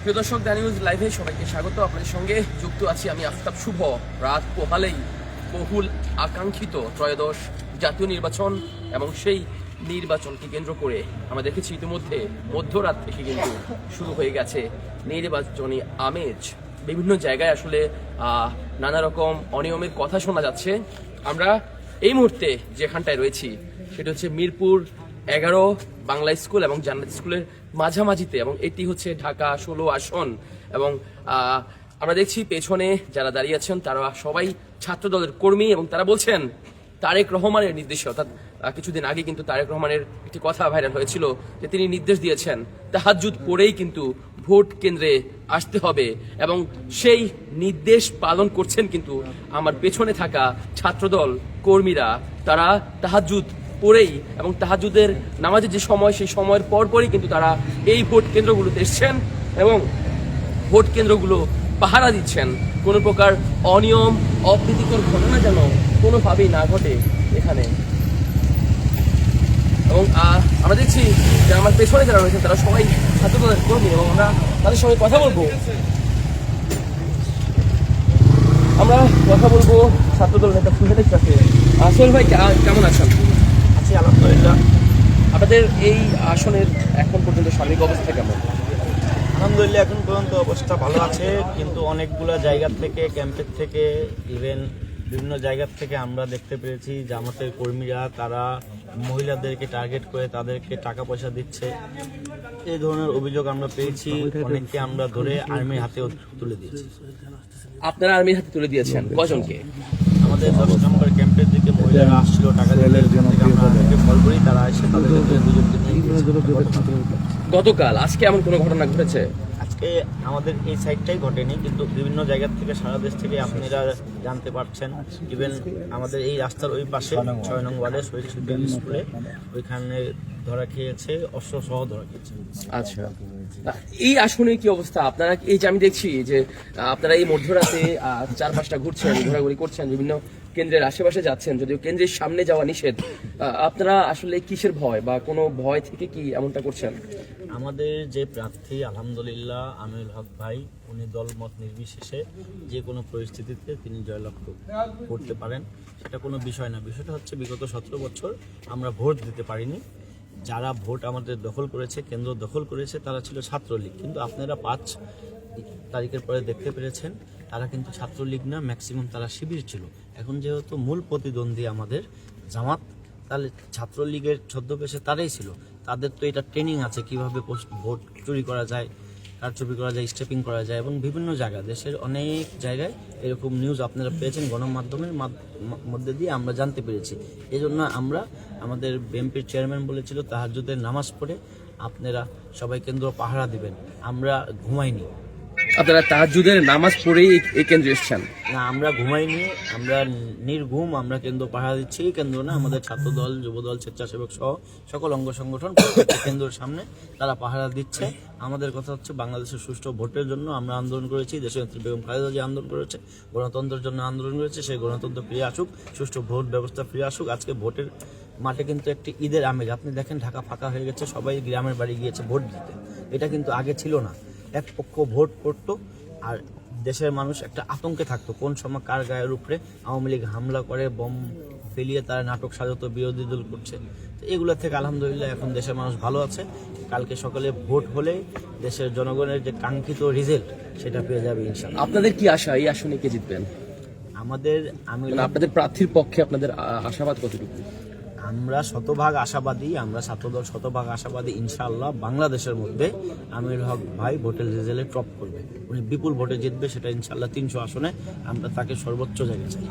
প্রিয় দর্শক, the news লাইভে সবাইকে স্বাগত। আপনাদের সঙ্গে যুক্ত আছি আমি আফতাব শুভ। রাত পোহালেই বহুল আকাঙ্ক্ষিত ত্রয়োদশ জাতীয় নির্বাচন এবং সেই নির্বাচনকে কেন্দ্র করে আমরা দেখেছি ইতিমধ্যে মধ্যরাত থেকে কিন্তু শুরু হয়ে গেছে নির্বাচনী আমেজ। বিভিন্ন জায়গায় আসলে নানা রকম অনিয়মের কথা শোনা যাচ্ছে। আমরা এই মুহূর্তে যেখানটায় রয়েছি সেটা হচ্ছে মিরপুর 11 বাংলা স্কুল এবং জান্নাত স্কুলের মাঝামাঝিতে, এবং এটি হচ্ছে ঢাকা 16 আসন। এবং আমরা দেখছি পেছনে যারা দাঁড়িয়ে আছেন তারা সবাই ছাত্রদলের কর্মী, এবং তারা বলছেন তারেক রহমানের নির্দেশে, অর্থাৎ কিছুদিন আগে কিন্তু তারেক রহমানের একটি কথা ভাইরাল হয়েছিল যে তিনি নির্দেশ দিয়েছেন তাহাজ্জুদ পড়েই কিন্তু ভোট কেন্দ্রে আসতে হবে, এবং সেই নির্দেশ পালন করছেন কিন্তু আমার পেছনে থাকা ছাত্রদল কর্মীরা। তারা তাহাজ্জুদ পড়েই এবং তাহাজ্জুদের নামাজের যে সময় সেই সময়ের পরপরই কিন্তু তারা এই ভোট কেন্দ্রগুলোতে এসছেন এবং ভোট কেন্দ্রগুলো পাহারা দিচ্ছেন। কোনো প্রকার অনিয়ম অপ্রীতিকর ঘটনা যেন কোনোভাবেই না ঘটে এখানে। এবং আমরা দেখছি যে আমার পেছনে যারা রয়েছেন তারা সবাই ছাত্রদলের কর্মী, এবং আমরা তাদের সঙ্গে কথা বলবো ছাত্রদল নেতা সোহেলের সাথে। সোহেল ভাই, কেমন আছেন? আছি আলহামদুলিল্লাহ। আপনাদের এই আসনের এখন পর্যন্ত সার্বিক অবস্থা কেমন? আলহামদুলিল্লাহ, এখন পর্যন্ত অবস্থা ভালো আছে, কিন্তু অনেকগুলো জায়গা থেকে, ক্যাম্পের থেকে, ইভেন বিভিন্ন জায়গা থেকে আমরা দেখতে পেরেছি জামাতের কর্মীরা তারা মহিলাদেরকে টার্গেট করে তাদেরকে টাকা পয়সা দিচ্ছে। এই ধরনের অভিযোগ আমরা পেয়েছি। অনেককে আমরা ধরে আর্মির হাতেও তুলে দিয়েছি। আপনারা আর্মির হাতে তুলে দিয়েছেন কজনকে? আমাদের 10 নম্বর ক্যাম্পের দিকে মহিলারা আসছিল টাকা দিলে, আমরা কল করি, তারা এসে তাদের দুজনকে নিয়ে গতকাল আজকে এমন কোনো ঘটনা ঘটেছে? আজকে আমাদের এই সাইডটাই ঘটেনি, কিন্তু বিভিন্ন জায়গা থেকে সারা দেশ থেকে আপনারা জানতে পারছেন। ইভেন আমাদের এই রাস্তার ওই পাশে 6 নং ওয়ার্ডে শহীদ স্কুলে ওইখানে ধরা খেয়েছে, অস্ত্র সহ ধরা খেয়েছে। আচ্ছা, এই আসনে কি অবস্থা? আপনারা এই যে আমি দেখছি যে আপনারা এই মধ্যরাতে 4-5টা ঘুরছেন, ঘোরাঘুরি করছেন, বিভিন্ন কেন্দ্রের আশেপাশে যাচ্ছেন, যদিও কেন্দ্রের সামনে যাওয়া নিষেধ। আপনারা আসলে কিসের ভয় বা কোনো ভয় থেকে কি এমনটা করছেন? আমাদের যে প্রার্থী আলহামদুলিল্লাহ আমিনুল হক ভাই, উনি দলমত নির্বিশেষে যে কোনো পরিস্থিতিতে তিনি জয়লাভ করতে পারেন, সেটা কোনো বিষয় না। বিষয়টা হচ্ছে বিগত 17 বছর আমরা ভোট দিতে পারিনি। যারা ভোট আমাদের দখল করেছে, কেন্দ্র দখল করেছে, তারা ছিল ছাত্রলীগ। কিন্তু আপনারা 5 তারিখের পরে দেখতে পেরেছেন তারা কিন্তু ছাত্রলীগ না, ম্যাক্সিমাম তারা শিবির ছিল। এখন যেহেতু মূল প্রতিদ্বন্দ্বী আমাদের জামাত, তাহলে ছাত্রলীগের ছদ্মবেশে তারাই ছিল। তাদের তো এটা ট্রেনিং আছে কিভাবে ভোট চুরি করা যায়, কারচুপি করা যায়, স্টেপিং করা যায়, এবং বিভিন্ন জায়গায়, দেশের অনেক জায়গায় এরকম নিউজ আপনারা পেয়েছেন গণমাধ্যমের মধ্যে দিয়ে আমরা জানতে পেরেছি। এই জন্য আমরা, আমাদের বিএনপির চেয়ারম্যান বলেছিল তাহাজ্জুদের নামাজ পড়ে আপনারা সবাই কেন্দ্র পাহারা দিবেন। আমরা ঘুমাইনি। আপনারা তাহাজ্জুদের নামাজ পড়েই এই কেন্দ্রে এসেছেন? না, আমরা ঘুমাইনি, আমরা নির্ঘুম, আমরা কেন্দ্র পাহারা দিচ্ছি। এই কেন্দ্র না, আমাদের ছাত্রদল, যুবদল, স্বেচ্ছাসেবক সহ সকল অঙ্গ সংগঠন কেন্দ্রের সামনে তারা পাহারা দিচ্ছে। আমাদের কথা হচ্ছে বাংলাদেশের সুষ্ঠু ভোটের জন্য আমরা আন্দোলন করেছি। দেশনেত্রী বেগম খালেদা যে আন্দোলন করেছে, গণতন্ত্রের জন্য আন্দোলন করেছে, সেই গণতন্ত্র ফিরে আসুক, সুষ্ঠু ভোট ব্যবস্থা ফিরে আসুক। আজকে ভোটের মাঠে কিন্তু একটি ঈদের আমেজ। আপনি দেখেন ঢাকা ফাঁকা হয়ে গেছে, সবাই গ্রামের বাড়ি গিয়েছে ভোট দিতে। এটা কিন্তু আগে ছিল না। এক পক্ষ ভোট করতো আর দেশের মানুষ একটা আতঙ্কে থাকতো, কোন সময় কার গায়ের উপরে আওয়ামী লীগ হামলা করে, বম ফেলিয়ে তারা নাটক সাজাতো, বিরোধী দল করছে। তো এগুলো থেকে আলহামদুলিল্লাহ এখন দেশের মানুষ ভালো আছে। কালকে সকালে ভোট হলে দেশের জনগণের যে কাঙ্ক্ষিত রেজাল্ট সেটা পেয়ে যাবে ইনশাআল্লাহ। আপনাদের কি আশা এই আসনে কে জিতবেন? আপনাদের প্রার্থীর পক্ষে আপনাদের আশাবাদ কতটুকু? আমরা শতভাগ আশাবাদী, আমরা ছাত্রদল শতভাগ আশাবাদী। ইনশাআল্লাহ বাংলাদেশের মধ্যে আমিনুল হক ভাই ভোটের রেজাল্টে টপ করবে, উনি বিপুল ভোটে জিতবে, সেটা ইনশাআল্লাহ 300 আসনে আমরা তাকে সর্বোচ্চ জায়গায় চাই।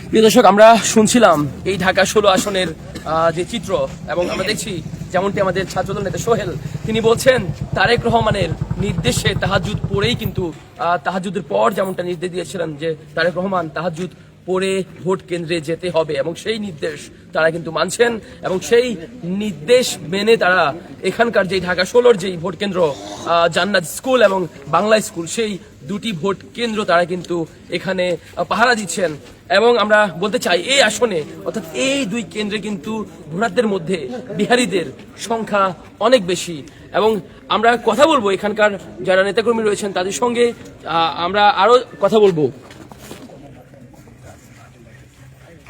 প্রিয় দর্শক, আমরা শুনছিলাম এই ঢাকা 16 আসনের যে চিত্র, এবং আমরা দেখছি যেমনটি আমাদের ছাত্রদল নেতা সোহেল তিনি বলছেন তারেক রহমানের নির্দেশে তাহাজ্জুদ পড়েই কিন্তু তাহাজ্জুদের পর যেমনটা নির্দেশ দিয়েছিলেন যে তারেক রহমান তাহাজ্জুদ পড়ে ভোট কেন্দ্রে যেতে হবে, এবং সেই নির্দেশ তারা কিন্তু মানছেন, এবং সেই নির্দেশ মেনে তারা এখানকার যে ঢাকা 16 যেই ভোট কেন্দ্র জান্নাত স্কুল এবং বাংলা স্কুল, সেই দুটি ভোট কেন্দ্র তারা কিন্তু এখানে পাহারা দিচ্ছেন। এবং আমরা বলতে চাই এই আসনে, অর্থাৎ এই দুই কেন্দ্রে কিন্তু ভোটারদের মধ্যে বিহারীদের সংখ্যা অনেক বেশি, এবং আমরা কথা বলবো এখানকার যারা নেতাকর্মী রয়েছেন তাদের সঙ্গে, আমরা আরো কথা বলবো।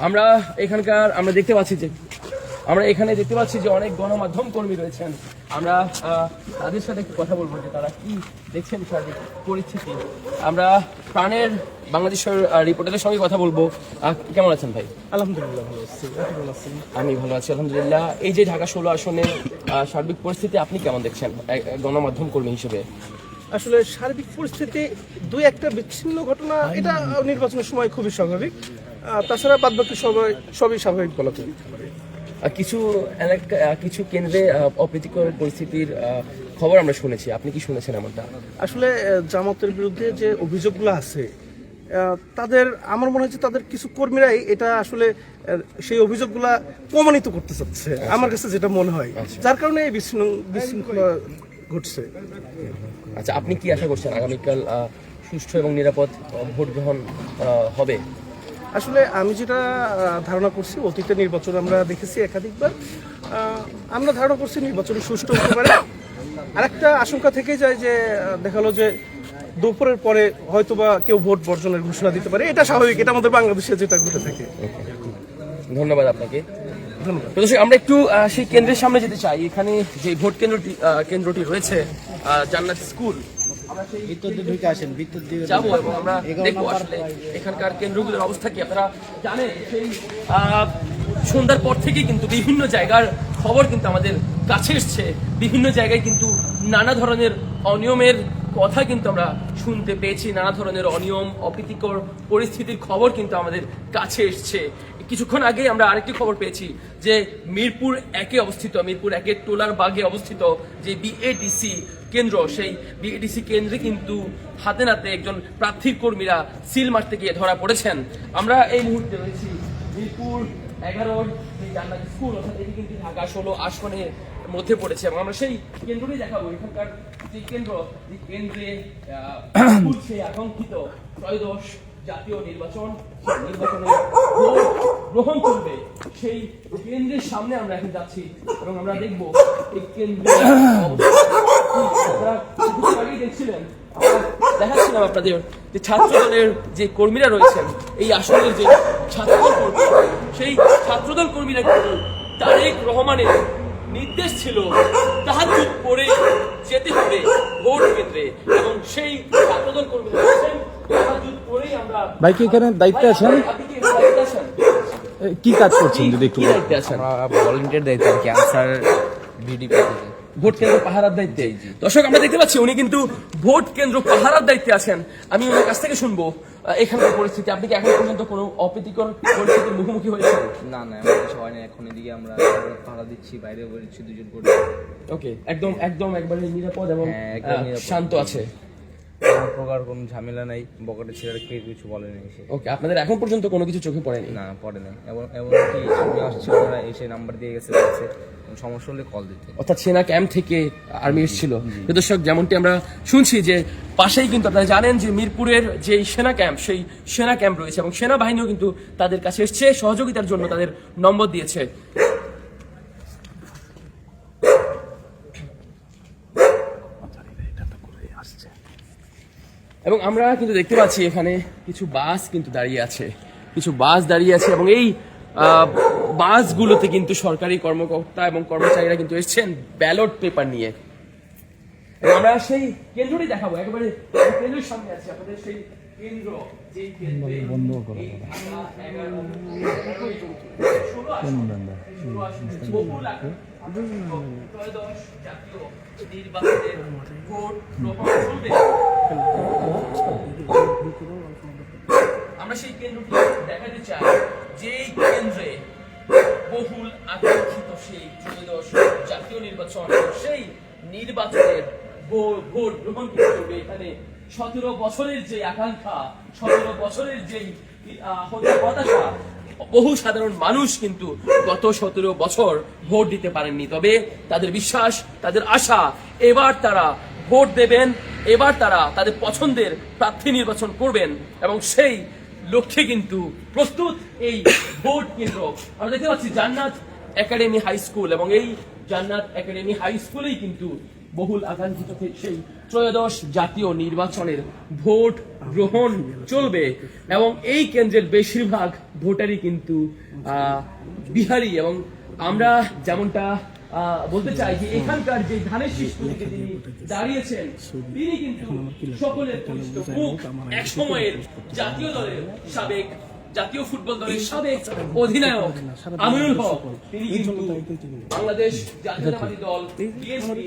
আমরা দেখতে পাচ্ছি যে অনেক গণমাধ্যম কর্মী রয়েছেন। আমরা তাদের সাথে একটু কথা বলবো যে তারা কি দেখছেন সার্বিক পরিস্থিতি। আমরা প্রাণের বাংলাদেশের রিপোর্টারের সঙ্গে কথা বলবো। কেমন আছেন ভাই? আলহামদুলিল্লাহ ভালো আছি। আপনি ভালো আছেন? আমি ভালো আছি আলহামদুলিল্লাহ। এই যে ঢাকা 16 আসনের সার্বিক পরিস্থিতি আপনি কেমন দেখছেন গণমাধ্যম কর্মী হিসেবে? আসলে সার্বিক পরিস্থিতি দুই একটা বিচ্ছিন্ন ঘটনা, এটা নির্বাচনের সময় খুবই স্বাভাবিক। তাছাড়া বাদবাকি সবই স্বাভাবিক বলা চলে। কিছু কেন্দ্রে অপ্রীতিকর পরিস্থিতির খবর আমরা শুনেছি, আপনি কি শুনেছেন এমনটা? আসলে জামাতের বিরুদ্ধে যে অভিযোগগুলো আছে, তাদের আমার মনে হচ্ছে তাদের কিছু কর্মীরাই এটা আসলে সেই অভিযোগগুলা প্রমাণিত করতে চাচ্ছে, আমার কাছে যেটা মনে হয়, যার কারণে এই বিশৃঙ্খলা ঘটছে। আচ্ছা, আপনি কি আশা করছেন আগামীকাল সুষ্ঠু এবং নিরাপদ ভোট গ্রহণ হবে? আসলে আমি যেটা ধারণা করছি, অতীতে নির্বাচন আমরা দেখেছি একাধিকবার, আমরা ধারণা করছি নির্বাচন সুষ্ঠু হতে পারে। আরেকটা আশঙ্কা থেকে যায় যে দেখালো যে দুপুরের পরে হয়তোবা কেউ ভোট বর্জনের ঘোষণা দিতে পারে। এটা স্বাভাবিক, এটা আমাদের বাংলাদেশে যেটা ঘটে থাকে। ধন্যবাদ আপনাকে। ধন্যবাদ। দর্শক, আমরা একটু সেই কেন্দ্রের সামনে যেতে চাই। এখানে যে ভোট কেন্দ্রটি রয়েছে জান্নাত স্কুল, যাবো এবং আমরা দেখবো আসলে এখানকার কেন্দ্রগুলোর অবস্থা কি। আপনারা জানেন সেই সন্ধ্যার পর থেকে কিন্তু বিভিন্ন জায়গার খবর কিন্তু আমাদের কাছে এসছে। বিভিন্ন জায়গায় কিন্তু নানা ধরনের অনিয়মের কথা কিন্তু আমরা শুনতে পেয়েছি, নানা ধরনের অনিয়ম অপ্রীতিকর পরিস্থিতির খবর কিন্তু আমাদের কাছে এসছে। কিছুক্ষণ আগে আমরা আরেকটি খবর পেয়েছি যে মিরপুর 1-এ অবস্থিত, মিরপুর 1-এর টোলার বাগে অবস্থিত যে বিএডিসি কেন্দ্র, সেই বিএডিসি কেন্দ্রে কিন্তু হাতে নাতে একজন প্রার্থীর কর্মীরা সিল মারতে গিয়ে ধরা পড়েছেন। আমরা এই মুহূর্তে রয়েছি মিরপুর 11-র যে জান্নাত স্কুল, অর্থাৎ এটি কিন্তু ঢাকা 16 আসনের মধ্যে পড়েছে এবং আমরা সেই কেন্দ্রটি দেখাবো। এখানকার যে কেন্দ্রে সেই আকাঙ্ক্ষিত ত্রয়োদশ জাতীয় নির্বাচনে ভোট গ্রহণ করবে, সেই কেন্দ্রের সামনে আমরা এখন যাচ্ছি এবং আমরা দেখবো এই কেন্দ্রের আগেই দেখছিলেন, দেখাচ্ছিলাম আপনাদের যে ছাত্র দলের যে কর্মীরা রয়েছেন, এই আসনের যে ছাত্রদল কর্মী, সেই ছাত্রদল কর্মীরা কিন্তু তারেক রহমানের নির্দেশ ছিল তাহাজ্জুদ পড়ে যেতে হবে ভোট কেন্দ্রে, এবং সেই ছাত্রদল কর্মীরা বলেছেন তাহাজ্জুদ পড়েই আমরা। ভাই কি এখানে দায়িত্বে আছেন? আপনি কি দায়িত্বে আছেন? কি কাজ করছেন যদি একটু বলেন? দায়িত্বে আছেন? ভলান্টিয়ার দায়িত্ব আর কি, আনসার ভিডিপি থেকে ভোট কেন্দ্র পাহারার দায়িত্বে। দর্শক, আমরা দেখতে পাচ্ছি উনি কিন্তু ভোট কেন্দ্র পাহারার দায়িত্বে আছেন। আমি ওনার কাছ থেকে শুনবো এখানকার পরিস্থিতি। আপনি কি এখন পর্যন্ত কোনো অপ্রীতিকর পরিস্থিতির মুখোমুখি হয়েছেন? না এমন কিছু হয় না। এখন এদিকে আমরা পাহারা দিচ্ছি, বাইরে বেরোচ্ছি দুজন করে। ওকে, একদম একবারে নিরাপদ এবং একদম নিরাপদ। শান্ত আছে। কোনো প্রকার কোনো ঝামেলা নাই, বকেটের ছেলেরা কেউ কিছু বলে নাই। ওকে, আপনাদের এখন পর্যন্ত কোনো কিছু চোখে পড়েনি? না, পড়ে নাই। এমনকি আমি আসছি, ওনারা এসে নাম্বার দিয়ে গেছে, বলছে সমস্যা হলে কল দিতে। অর্থাৎ সেনা ক্যাম্প থেকে আর্মি এসেছিল। দর্শক, যেমনটি আমরা শুনছি যে পাশেই কিন্তু আপনারা জানেন যে মিরপুরের যে সেনা ক্যাম্প, সেই সেনা ক্যাম্প রয়েছে এবং সেনাবাহিনীও কিন্তু তাদের কাছে এসছে, সহযোগিতার জন্য তাদের নম্বর দিয়েছে। এবং আমরা কিন্তু দেখতে পাচ্ছি এখানে কিছু বাস কিন্তু দাঁড়িয়ে আছে, এবং এই বাসগুলোতে কিন্তু সরকারি কর্মকর্তা এবং কর্মচারীরা কিন্তু এসেছেন ব্যালট পেপার নিয়ে। এবং আমরা সেই কেন্দ্রটি দেখাবো, একেবারে কেন্দ্রের সামনে আছে আপনাদের সেই কেন্দ্র, যে কেন্দ্রে নির্বাচনের ভোট গ্রহণ চলবে। আমরা সেই কেন্দ্রটি দেখাতে চাই, যে কেন্দ্রে বহুল আকাঙ্ক্ষিত সেই ত্রয়োদশ জাতীয় নির্বাচন, সেই নির্বাচনের ভোট গ্রহণ করবে। এখানে 17 বছরের যে আকাঙ্ক্ষা, 17 বছরের যে হতাশা, বহু সাধারণ মানুষ কিন্তু গত 17 বছর ভোট দিতে পারেননি। তবে তাদের বিশ্বাস, তাদের আশা, এবার তারা ভোট দেবেন, এবার তারা তাদের পছন্দের প্রার্থী নির্বাচন করবেন এবং সেই লক্ষ্যে কিন্তু প্রস্তুত এই ভোট কেন্দ্র। আমরা দেখতে পাচ্ছি জান্নাত একাডেমি হাই স্কুল, এবং এই জান্নাত একাডেমি হাই স্কুলেই কিন্তু বহুল আকাঙ্ক্ষিত সেই ত্রয়োদশ জাতীয় নির্বাচনের ভোট গ্রহণ চলবে এবং এই কেন্দ্রের বেশিরভাগ ভোটারই কিন্তু বিহারি এবং আমরা যেমনটা বলতে চাই যে এখানকার যে ধানের শীষ প্রতীকে তিনি দাঁড়িয়েছেন তিনি কিন্তু সকলের পরিচিত মুখ, এক সময়ের জাতীয় দলের সাবেক জাতীয় ফুটবল দলের সাবেক অধিনায়ক আমিনুল হক, তিনি কিন্তু বাংলাদেশ জাতীয়তাবাদী দল বিএনপি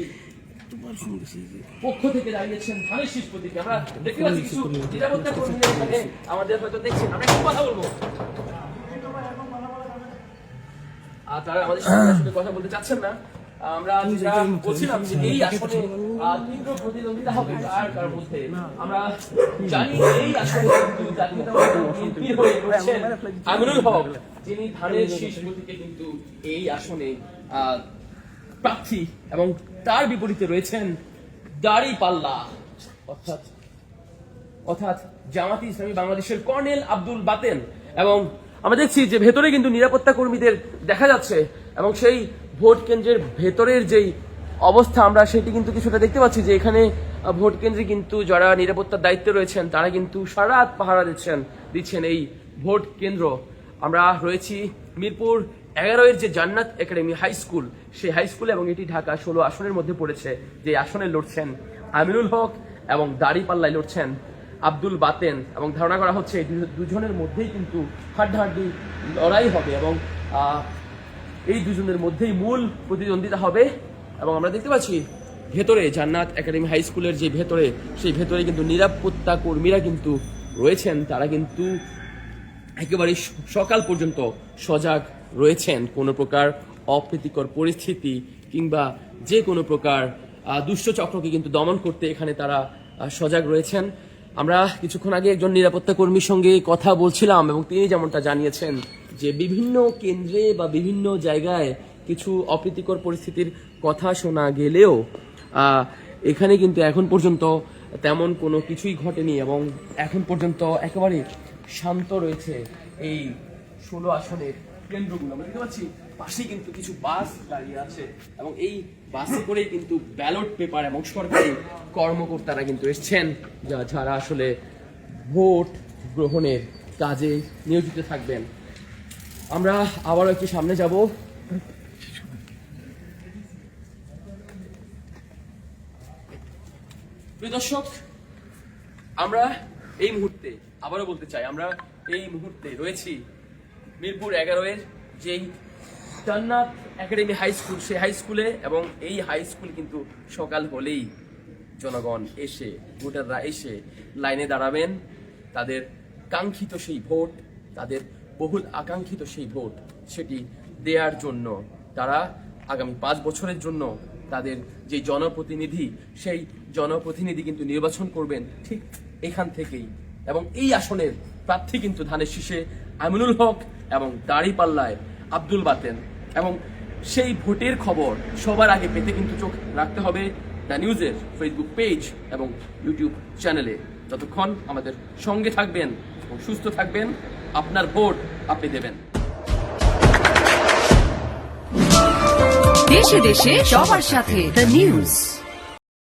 পক্ষ থেকে দাঁড়িয়েছেন ধানের শীষ প্রতীকে। আমরা দেখতে পাচ্ছি কিছু নিরাপত্তা কর্মীরা এখানে আমাদের হয়তো দেখছেন, আমরা একটু কথা বলবো। আর তারা আমাদের সঙ্গে কথা বলতে চাচ্ছেন না। আমরা যেটা বলছিলাম যে এই আসনে তীব্র প্রতিদ্বন্দ্বিতা হবে কার মধ্যে। আমরা জানি এই আসনে কিন্তু জাতীয়তাবাদী দল বিএনপির হয়ে লড়ছেন আমিনুল হক, যিনি ধানের শীষ প্রতীকে কিন্তু এই আসনে প্রার্থী, এবং তার বিপরীতে রয়েছেন দাড়িপাল্লা অর্থাৎ জামাতি ইসলামী বাংলাদেশের কর্নেল আব্দুল বাতেন। এবং আমরা দেখছি যে ভেতরে কিন্তু নিরাপত্তা কর্মীদের দেখা যাচ্ছে এবং সেই ভোট কেন্দ্রের ভেতরের যেই অবস্থা আমরা সেটি কিন্তু কিছুটা দেখতে পাচ্ছি যে এখানে ভোট কেন্দ্রে কিন্তু যারা নিরাপত্তার দায়িত্বে রয়েছেন তারা কিন্তু সারা রাত পাহারা দিচ্ছেন এই ভোট কেন্দ্র। আমরা রয়েছি মিরপুর 11-এর যে জান্নাত একাডেমি হাই স্কুল, সেই হাই স্কুলে, এবং এটি ঢাকা 16 আসনের মধ্যে পড়েছে। যে আসনে লড়ছেন আমিনুল হক এবং দাড়িপাল্লায় লড়ছেন আব্দুল বাতেন, এবং ধারণা করা হচ্ছে এই দুজনের মধ্যেই কিন্তু হাড্ডাহাড্ডি লড়াই হবে এবং এই দুজনের মধ্যেই মূল প্রতিদ্বন্দ্বিতা হবে। এবং আমরা দেখতে পাচ্ছি ভেতরে জান্নাত একাডেমি হাই স্কুলের যে ভেতরে, সেই ভেতরে কিন্তু নিরাপত্তা কর্মীরা কিন্তু রয়েছেন, তারা কিন্তু একেবারে সকাল পর্যন্ত সজাগ রয়েছেন। কোনো প্রকার অপ্রীতিকর পরিস্থিতি কিংবা যে কোনো প্রকার দুষ্ট চক্রকে কিন্তু দমন করতে এখানে তারা সজাগ রয়েছেন। আমরা কিছুক্ষণ আগে একজন নিরাপত্তা কর্মীর সঙ্গে কথা বলছিলাম এবং তিনি যেমনটা জানিয়েছেন যে বিভিন্ন কেন্দ্রে বা বিভিন্ন জায়গায় কিছু অপ্রীতিকর পরিস্থিতির কথা শোনা গেলেও এখানে কিন্তু এখন পর্যন্ত তেমন কোনো কিছুই ঘটেনি এবং এখন পর্যন্ত একেবারে শান্ত রয়েছে এই 16 আসনের কেন্দ্রগুলো। আমরা দেখতে পাচ্ছি পাশেই কিন্তু কিছু বাস দাঁড়িয়ে আছে এবং এই বাসে করেই কিন্তু ব্যালট পেপার এবং সরকারি কর্মকর্তারা কিন্তু এসছেন, যারা আসলে ভোট গ্রহণের কাজে নিয়োজিত থাকবেন। আমরা আবারও একটু সামনে যাব। প্রিয় দর্শক, আমরা এই মুহূর্তে আবারও বলতে চাই, আমরা এই মুহূর্তে রয়েছি মিরপুর 11-এর যেই জান্নাত একাডেমি হাই স্কুল, সেই হাই স্কুলে, এবং এই হাই স্কুল কিন্তু সকাল হলেই জনগণ এসে, ভোটাররা এসে লাইনে দাঁড়াবেন তাদের কাঙ্ক্ষিত সেই ভোট, তাদের বহুল আকাঙ্ক্ষিত সেই ভোট সেটি দেওয়ার জন্য। তারা আগামী 5 বছরের জন্য তাদের যে জনপ্রতিনিধি, সেই জনপ্রতিনিধি কিন্তু নির্বাচন করবেন ঠিক এখান থেকেই। এবং এই আসনের প্রার্থী কিন্তু ধানের শীষে আমিনুল হক এবং দাড়িপাল্লায় আব্দুল বাতেন। এবং সেই ভোটের খবর সবার আগে পেতে কিন্তু চোখ রাখতে হবে দ্য নিউজের ফেসবুক পেজ এবং ইউটিউব চ্যানেলে। ততক্ষণ আমাদের সঙ্গে থাকবেন এবং সুস্থ থাকবেন। আপনার ভোট আপনি দেবেন। দেশে দেশে সবার সাথে দ্য নিউজ।